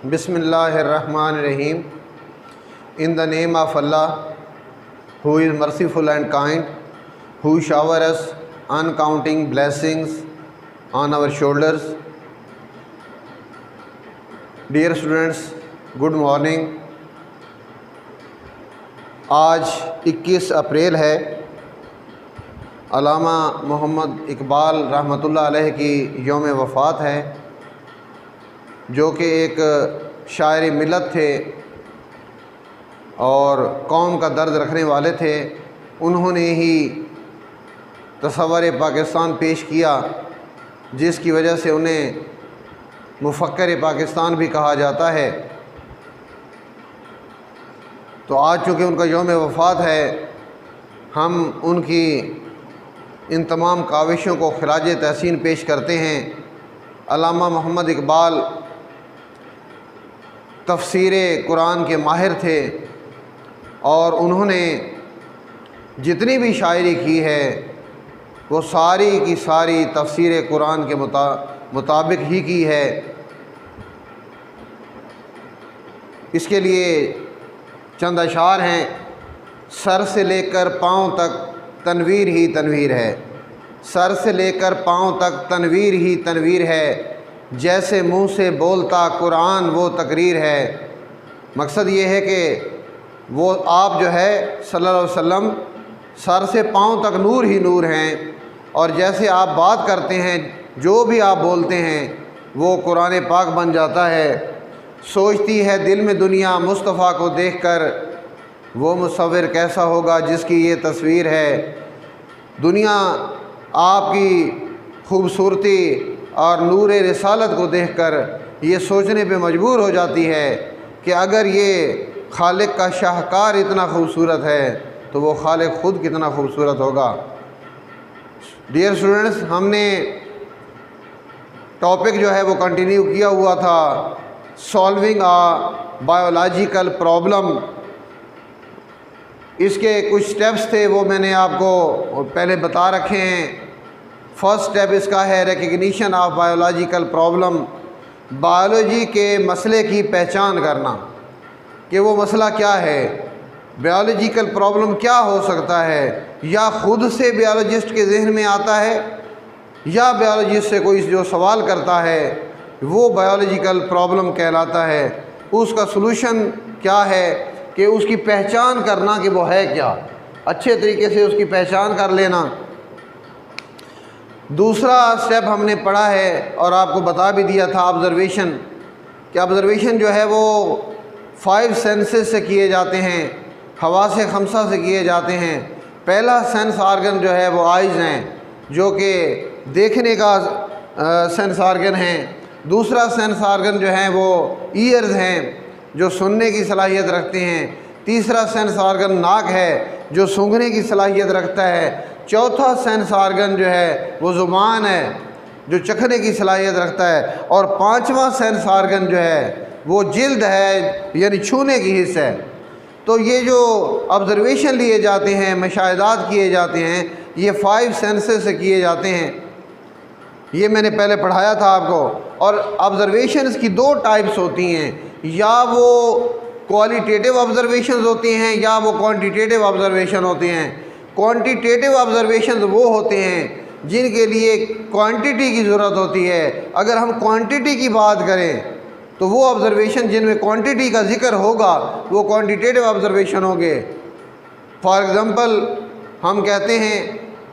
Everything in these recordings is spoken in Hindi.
Bismillahirrahmanirrahim. In the name of Allah, who is merciful and kind, who shower us uncounting blessings on our shoulders. Dear students, good morning. आज 21 अप्रैल है। अल्लामा मोहम्मद इकबाल रहमतुल्लाह अलैह की यौम वफ़ात है, जो कि एक शायर मिलत थे और कौम का दर्द रखने वाले थे। उन्होंने ही तसव्वुर पाकिस्तान पेश किया, जिसकी वजह से उन्हें मुफ़क्किर पाकिस्तान भी कहा जाता है। तो आज चूँकि उनका यौम वफ़ात है, हम उनकी इन तमाम काविशों को खिराज तहसीन पेश करते हैं। अल्लामा मोहम्मद इकबाल तफसीर कुरान के माहिर थे और उन्होंने जितनी भी शायरी की है वो सारी की सारी तफसीर कुरान के मुताबिक ही की है। इसके लिए चंद अशार हैं। सर से लेकर पाँव तक तनवीर ही तनवीर है, सर से लेकर पाँव तक तनवीर ही तनवीर है, जैसे मुंह से बोलता कुरान वो तकरीर है। मकसद ये है कि वो आप जो है सल्लल्लाहु अलैहि वसल्लम सर से पाँव तक नूर ही नूर हैं, और जैसे आप बात करते हैं, जो भी आप बोलते हैं वो कुरान पाक बन जाता है। सोचती है दिल में दुनिया मुस्तफ़ा को देखकर, वो मुसव्विर कैसा होगा जिसकी ये तस्वीर है। दुनिया आपकी खूबसूरती और नूर रिसालत को देखकर ये सोचने पे मजबूर हो जाती है कि अगर ये खालिक का शाहकार इतना खूबसूरत है तो वो खालिक ख़ुद कितना खूबसूरत होगा। डियर स्टूडेंट्स, हमने टॉपिक जो है वो कंटिन्यू किया हुआ था, सॉल्विंग आ बायोलॉजिकल प्रॉब्लम। इसके कुछ स्टेप्स थे, वो मैंने आपको पहले बता रखे हैं। फर्स्ट स्टेप इसका है recognition of biological problem, biology के मसले की पहचान करना कि वो मसला क्या है, बायोलॉजिकल प्रॉब्लम क्या हो सकता है, या ख़ुद से बायोलॉजिस्ट के जहन में आता है या बायोलॉजिस्ट से कोई जो सवाल करता है वो बायोलॉजिकल प्रॉब्लम कहलाता है। उसका सलूशन क्या है कि उसकी पहचान करना कि वो है क्या, अच्छे तरीके से उसकी पहचान कर लेना। दूसरा स्टेप हमने पढ़ा है और आपको बता भी दिया था, ऑब्ज़र्वेशन। कि ऑब्ज़र्वेशन जो है वो 5 सेंसेस से किए जाते हैं, हवासे खमसा से किए जाते हैं। पहला सेंस आर्गन जो है वो आइज़ हैं, जो कि देखने का सेंस आर्गन हैं। दूसरा सेंस आर्गन जो है वो ईयर्स हैं, जो सुनने की सलाहियत रखते हैं। तीसरा सेंस आर्गन नाक है, जो सूंघने की सलाहियत रखता है। चौथा सेंस आर्गन जो है वो ज़ुबान है, जो चखने की सलाहियत रखता है। और पांचवा सेंस आर्गन जो है वो जिल्द है, यानी छूने की हिस्सा है। तो ये जो ऑब्ज़र्वेशन लिए जाते हैं, मुशाहिदात किए जाते हैं, ये 5 सेंसेस से किए जाते हैं। ये मैंने पहले पढ़ाया था आपको। और ऑब्ज़र्वेशंस की 2 टाइप्स होती हैं, या वो क्वालिटेटिव ऑब्ज़र्वेशंस होती हैं या वो क्वांटिटेटिव ऑब्ज़र्वेशन होती हैं। क्वांटिटेटिव ऑब्ज़र्वेशन वो होते हैं जिनके लिए क्वांटिटी की ज़रूरत होती है। अगर हम क्वांटिटी की बात करें तो वो ऑब्ज़र्वेशन जिनमें क्वांटिटी का ज़िक्र होगा वो क्वांटिटेटिव ऑब्ज़र्वेशन होंगे। फॉर एग्ज़ाम्पल, हम कहते हैं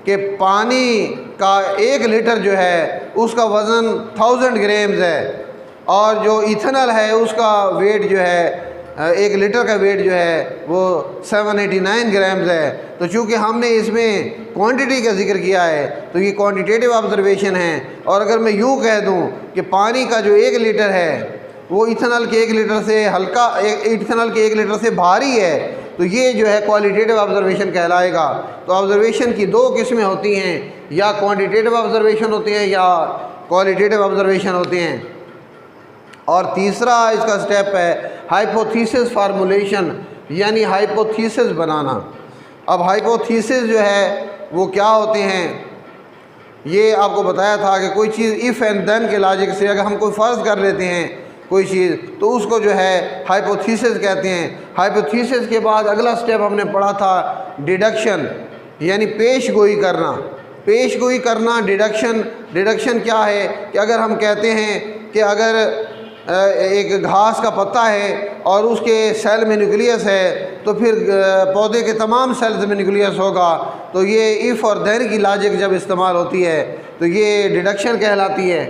कि पानी का 1 लीटर जो है उसका वज़न 1000 ग्राम्स है, और जो इथेनॉल है उसका वेट जो है 1 लीटर का वेट जो है वो 789 ग्राम्स है। तो चूँकि हमने इसमें क्वांटिटी का जिक्र किया है तो ये क्वांटिटेटिव ऑब्ज़र्वेशन है। और अगर मैं यूँ कह दूँ कि पानी का जो 1 लीटर है वो इथेनॉल के 1 लीटर से हल्का, इथेनॉल के 1 लीटर से भारी है, तो ये जो है क्वालिटेटिव ऑब्ज़र्वेशन कहलाएगा। तो ऑब्ज़र्वेशन की 2 किस्में होती हैं, या क्वांटिटेटिव ऑब्ज़र्वेशन होते हैं या क्वालिटेटिव ऑब्ज़र्वेशन होते हैं। और तीसरा इसका स्टेप है हाइपोथेसिस फार्मूलेशन, यानी हाइपोथेसिस बनाना। अब हाइपोथेसिस जो है वो क्या होते हैं, ये आपको बताया था कि कोई चीज़ इफ़ एंड देन के लॉजिक से अगर हम कोई फ़र्ज़ कर लेते हैं कोई चीज़, तो उसको जो है हाइपोथीसिस कहते हैं। हाइपोथीसिस के बाद अगला स्टेप हमने पढ़ा था डिडक्शन, यानी पेश गोई करना। पेश गोई करना, डिडक्शन क्या है कि अगर हम कहते हैं कि अगर एक घास का पत्ता है और उसके सेल में न्यूक्लियस है तो फिर पौधे के तमाम सेल्स में न्यूक्लियस होगा, तो ये इफ़ और देन की लॉजिक जब इस्तेमाल होती है तो ये डिडक्शन कहलाती है।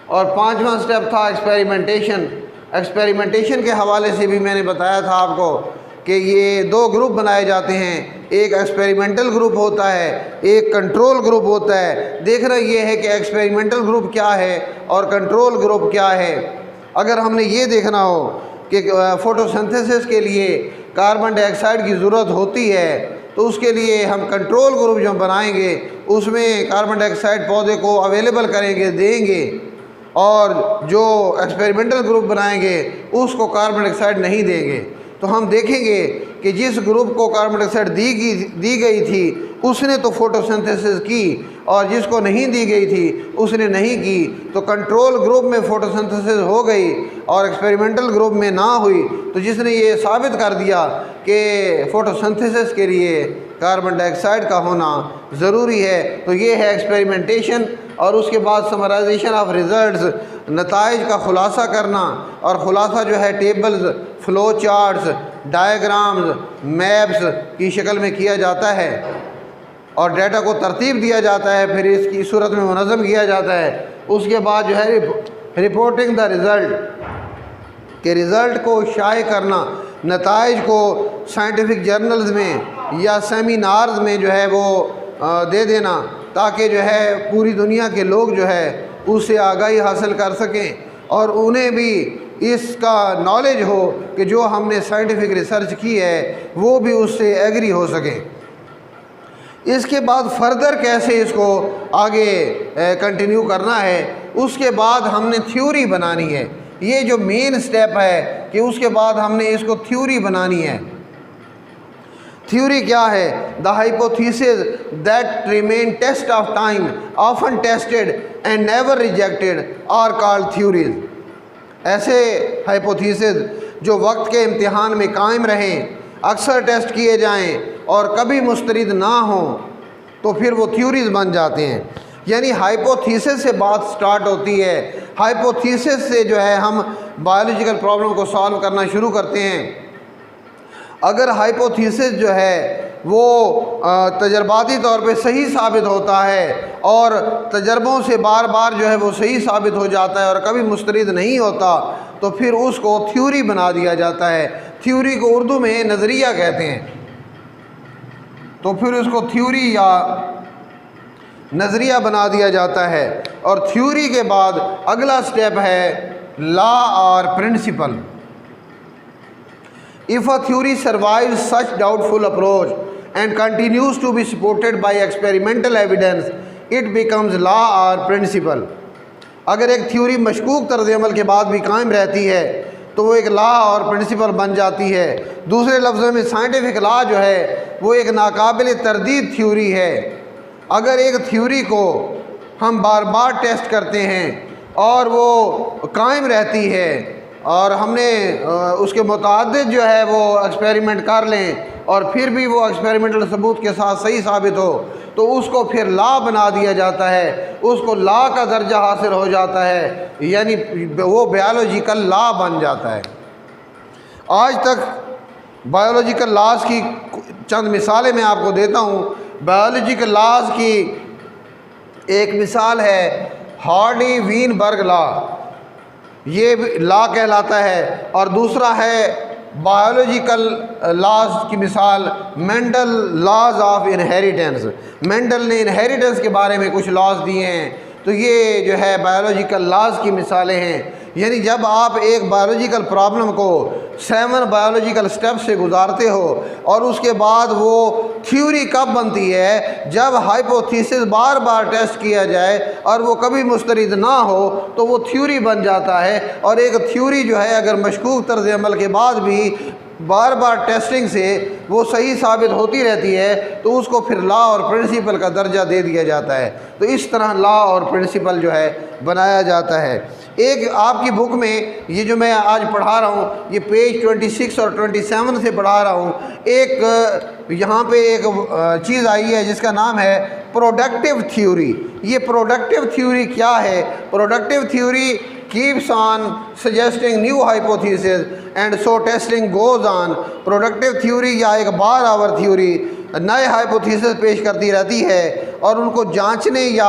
और पांचवा स्टेप था एक्सपेरिमेंटेशन। एक्सपेरिमेंटेशन के हवाले से भी मैंने बताया था आपको कि ये दो ग्रुप बनाए जाते हैं, एक एक्सपेरिमेंटल ग्रुप होता है, एक कंट्रोल ग्रुप होता है। देखना ये है कि एक्सपेरिमेंटल ग्रुप क्या है और कंट्रोल ग्रुप क्या है। अगर हमने ये देखना हो कि फोटोसिंथेसिस के लिए कार्बन डाइऑक्साइड की ज़रूरत होती है तो उसके लिए हम कंट्रोल ग्रुप जो बनाएंगे उसमें कार्बन डाइऑक्साइड पौधे को अवेलेबल करेंगे, देंगे, और जो एक्सपेरिमेंटल ग्रुप बनाएंगे उसको कार्बन डाइऑक्साइड नहीं देंगे। तो हम देखेंगे कि जिस ग्रुप को कार्बन डाइऑक्साइड दी गई थी उसने तो फोटोसिंथेसिस की और जिसको नहीं दी गई थी उसने नहीं की। तो कंट्रोल ग्रुप में फोटोसिंथेसिस हो गई और एक्सपेरिमेंटल ग्रुप में ना हुई, तो जिसने ये साबित कर दिया कि फोटोसिंथेसिस के लिए कार्बन डाइऑक्साइड का होना ज़रूरी है। तो ये है एक्सपेरिमेंटेशन। और उसके बाद समराइजेशन ऑफ रिज़ल्ट्स, नताइज का खुलासा करना, और ख़ुलासा जो है tables, flow charts, diagrams, maps की शक्ल में किया जाता है और डाटा को तरतीब दिया जाता है, फिर इसकी सूरत में मुनज़्ज़म किया जाता है। उसके बाद जो है रिपोर्टिंग द रिज़ल्ट, के रिज़ल्ट को शाये करना, नताइज को साइंटिफिक जर्नल्स में या सेमिनार्स में जो है वो दे देना, ताकि जो है पूरी दुनिया के लोग जो है उससे आगाही हासिल कर सकें और उन्हें भी इसका नॉलेज हो कि जो हमने साइंटिफिक रिसर्च की है वो भी उससे एग्री हो सकें। इसके बाद फर्दर कैसे इसको आगे कंटिन्यू करना है, उसके बाद हमने थ्योरी बनानी है। ये जो मेन स्टेप है कि उसके बाद हमने इसको थ्योरी बनानी है। थ्योरी क्या है? The hypothesis that remain test of time, often tested and never rejected are called theories. ऐसे हाइपोथेसिस जो वक्त के इम्तिहान में कायम रहें, अक्सर टेस्ट किए जाएं और कभी मुस्तरिद ना हों, तो फिर वो थ्योरीज बन जाते हैं। यानी हाइपोथेसिस से बात स्टार्ट होती है। हाइपोथेसिस से जो है हम बायोलॉजिकल प्रॉब्लम को सॉल्व करना शुरू करते हैं। अगर हाइपोथेसिस जो है वो तजर्बाती तौर पे सही साबित होता है और तजर्बों से बार बार जो है वो सही साबित हो जाता है और कभी मुस्तरिद नहीं होता, तो फिर उसको थ्योरी बना दिया जाता है। थ्योरी को उर्दू में नज़रिया कहते हैं, तो फिर उसको थ्योरी या नज़रिया बना दिया जाता है। और थ्योरी के बाद अगला स्टेप है लॉ और principal. If a theory survives such doubtful approach and continues to be supported by experimental evidence, it becomes law or principle. अगर एक थ्योरी मशकूक तर्ज़ अमल के बाद भी कायम रहती है तो वो एक लॉ और प्रिंसिपल बन जाती है। दूसरे लफ्ज़ों में साइंटिफिक लॉ जो है वो एक नाकाबिल तरदीद थ्योरी है। अगर एक थ्योरी को हम बार बार टेस्ट करते हैं और वो कायम रहती है और हमने उसके मुताबिक जो है वो एक्सपेरिमेंट कर लें और फिर भी वो एक्सपेरिमेंटल सबूत के साथ सही साबित हो, तो उसको फिर लॉ बना दिया जाता है, उसको लॉ का दर्जा हासिल हो जाता है, यानी वो बायोलॉजिकल लॉ बन जाता है। आज तक बायोलॉजिकल लॉज की चंद मिसालें मैं आपको देता हूँ। बायोलॉजिकल लॉज की एक मिसाल है हार्डी वीनबर्ग लॉ, ये लॉ कहलाता है। और दूसरा है बायोलॉजिकल लॉज की मिसाल Mendel laws of inheritance. Mendel ने इनहेरिटेंस के बारे में कुछ लॉज दिए हैं, तो ये जो है बायोलॉजिकल लॉज की मिसालें हैं। यानी जब आप एक बायोलॉजिकल प्रॉब्लम को 7 बायोलॉजिकल स्टेप से गुजारते हो और उसके बाद वो थ्योरी कब बनती है? जब हाइपोथेसिस बार बार टेस्ट किया जाए और वो कभी मुस्तरिद ना हो तो वो थ्योरी बन जाता है। और एक थ्योरी जो है अगर मशकूक तर्ज़ अमल के बाद भी बार बार टेस्टिंग से वो सही साबित होती रहती है तो उसको फिर लॉ और प्रिंसिपल का दर्जा दे दिया जाता है। तो इस तरह लॉ और प्रिंसिपल जो है बनाया जाता है। एक आपकी बुक में ये जो मैं आज पढ़ा रहा हूँ, ये पेज 26 और 27 से पढ़ा रहा हूँ, एक यहाँ पे एक चीज़ आई है जिसका नाम है प्रोडक्टिव थ्योरी। ये प्रोडक्टिव थ्योरी क्या है? Productive theory keeps on suggesting new hypothesis and so testing goes on। Productive theory या एक बार आवर थ्योरी नए हाइपोथेसिस पेश करती रहती है और उनको जांचने या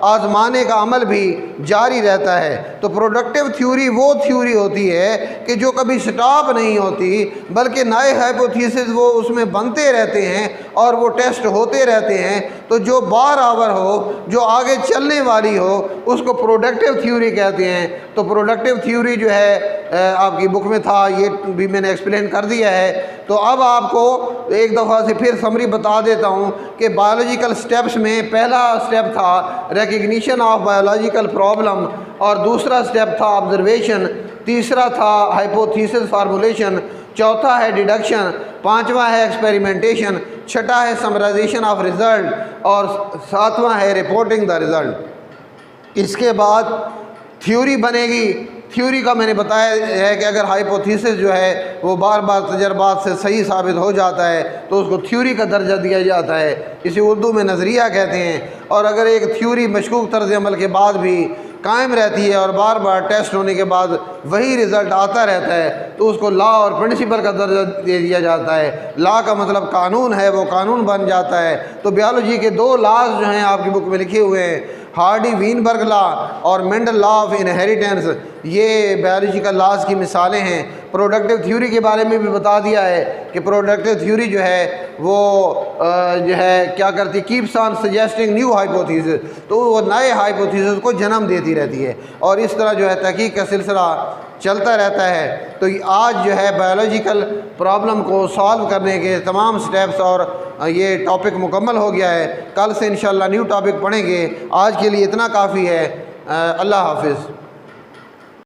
आजमाने का अमल भी जारी रहता है। तो प्रोडक्टिव थ्योरी वो थ्योरी होती है कि जो कभी स्टॉप नहीं होती, बल्कि नए हाइपोथेसिस वो उसमें बनते रहते हैं और वो टेस्ट होते रहते हैं। तो जो बार आवर हो, जो आगे चलने वाली हो, उसको प्रोडक्टिव थ्योरी कहते हैं। तो प्रोडक्टिव थ्योरी जो है आपकी बुक में था, ये भी मैंने एक्सप्लेन कर दिया है। तो अब आपको एक दफ़ा से फिर समरी बता देता हूँ कि बायोलॉजिकल स्टेप्स में पहला स्टेप था रिकग्निशन ऑफ बायोलॉजिकल प्रॉब्लम, और दूसरा स्टेप था ऑब्जर्वेशन, तीसरा था हाइपोथेसिस फार्मूलेशन, चौथा है डिडक्शन, पांचवा है एक्सपेरिमेंटेशन, छठा है समराइजेशन ऑफ रिज़ल्ट और सातवां है रिपोर्टिंग द रिज़ल्ट। इसके बाद थ्योरी बनेगी। थ्योरी का मैंने बताया है कि अगर हाइपोथेसिस जो है वो बार बार तजर्बात से सही साबित हो जाता है तो उसको थ्योरी का दर्जा दिया जाता है। इसे उर्दू में नज़रिया कहते हैं। और अगर एक थ्योरी मशकूक तर्ज अमल के बाद भी कायम रहती है और बार बार टेस्ट होने के बाद वही रिज़ल्ट आता रहता है तो उसको लॉ और प्रिंसिपल का दर्जा दे दिया जाता है। लॉ का मतलब कानून है, वो कानून बन जाता है। तो बायोलॉजी के दो लॉज जो हैं आपकी बुक में लिखे हुए हैं, हार्डी वीनबर्ग लॉ और मेंडल लॉ ऑफ इनहेरिटेंस, ये बायोलॉजिकल लॉज की मिसालें हैं। प्रोडक्टिव थ्योरी के बारे में भी बता दिया है कि प्रोडक्टिव थ्योरी जो है वो जो है क्या करती, keeps on suggesting new hypothesis, तो वो नए हाइपोथेसिस को जन्म देती रहती है और इस तरह जो है तहकीक का सिलसिला चलता रहता है। तो आज जो है बायोलॉजिकल प्रॉब्लम को सॉल्व करने के तमाम स्टेप्स और ये टॉपिक मुकम्मल हो गया है। कल से इंशाल्लाह न्यू टॉपिक पढ़ेंगे। आज के लिए इतना काफ़ी है। अल्लाह हाफिज़।